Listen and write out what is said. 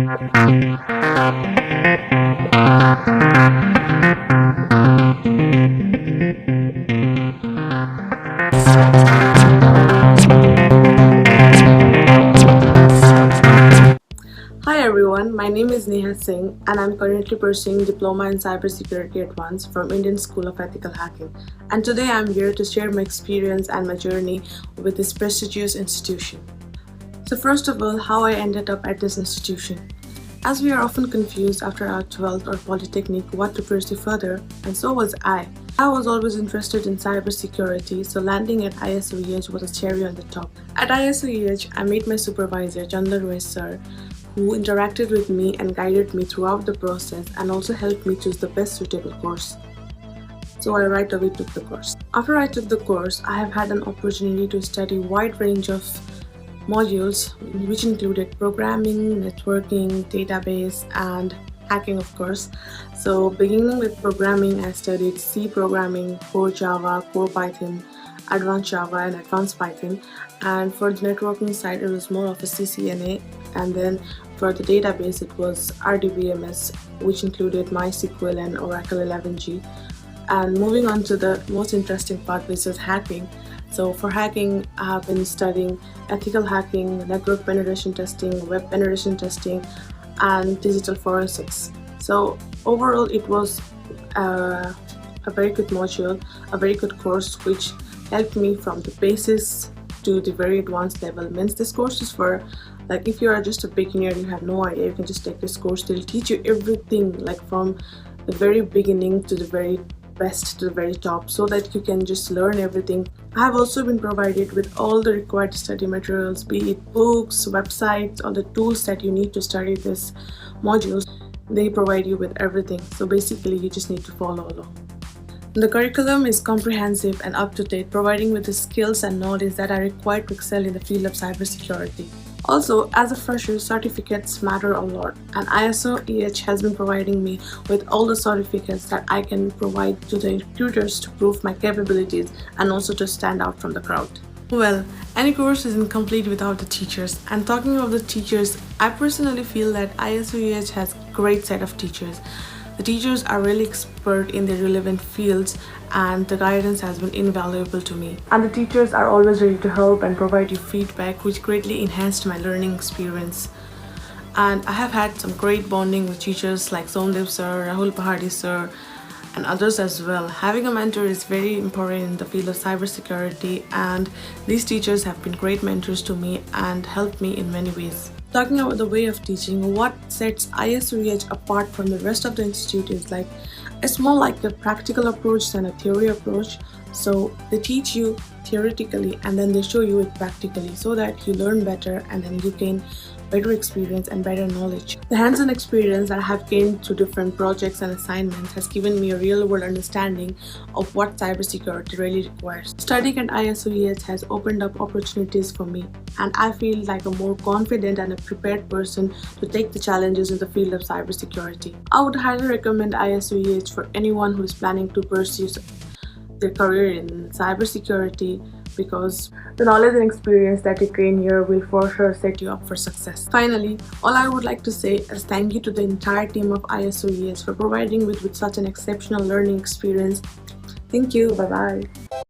Hi everyone, my name is Neha Singh and I'm currently pursuing Diploma in Cybersecurity Advanced from Indian School of Ethical Hacking. And today I'm here to share my experience and my journey with this prestigious institution. So first of all, how I ended up at this institution. As we are often confused after our 12th or polytechnic what to pursue further, and so was I. I was always interested in cybersecurity, so landing at ISOEH was a cherry on the top. At ISOEH, I met my supervisor, Chandra sir, who interacted with me and guided me throughout the process and also helped me choose the best suitable course. So I right away took the course. After I took the course, I have had an opportunity to study a wide range of modules which included programming, networking, database, and hacking, of course. So beginning with programming, I studied C programming, core Java, core Python, advanced Java, and advanced Python. And for the networking side, it was more of a CCNA. And then for the database, it was RDBMS, which included MySQL and Oracle 11g. And moving on to the most interesting part, which is hacking. So for hacking, I have been studying ethical hacking, network penetration testing, web penetration testing, and digital forensics. So overall, it was a very good module, a very good course, which helped me from the basis to the very advanced level. Means this course is for, like, if you are just a beginner, you have no idea, you can just take this course. They'll teach you everything, like from the very beginning to the very best to the very top, so that you can just learn everything. I have also been provided with all the required study materials, be it books, websites, all the tools that you need to study this modules. They provide you with everything, so basically you just need to follow along. The curriculum is comprehensive and up-to-date, providing with the skills and knowledge that are required to excel in the field of cybersecurity. Also, as a fresher, certificates matter a lot, and ISOEH has been providing me with all the certificates that I can provide to the recruiters to prove my capabilities and also to stand out from the crowd. Well, any course is incomplete without the teachers, and talking of the teachers, I personally feel that ISOEH has a great set of teachers. The teachers are really expert in their relevant fields and the guidance has been invaluable to me. And the teachers are always ready to help and provide you feedback, which greatly enhanced my learning experience. And I have had some great bonding with teachers like Somdev sir, Rahul Pahadi sir, and others as well. Having a mentor is very important in the field of cybersecurity, and these teachers have been great mentors to me and helped me in many ways. Talking about the way of teaching, what sets ISOEH apart from the rest of the institute is like, it's more like a practical approach than a theory approach. So they teach you theoretically and then they show you it practically so that you learn better and then you gain better experience and better knowledge. The hands-on experience that I have gained through different projects and assignments has given me a real-world understanding of what cybersecurity really requires. Studying at ISOEH has opened up opportunities for me, and I feel like a more confident and a prepared person to take the challenges in the field of cybersecurity. I would highly recommend ISOEH for anyone who is planning to pursue their career in cybersecurity, because the knowledge and experience that you gain here will for sure set you up for success. Finally, all I would like to say is thank you to the entire team of ISOEH for providing me with such an exceptional learning experience. Thank you. Bye-bye.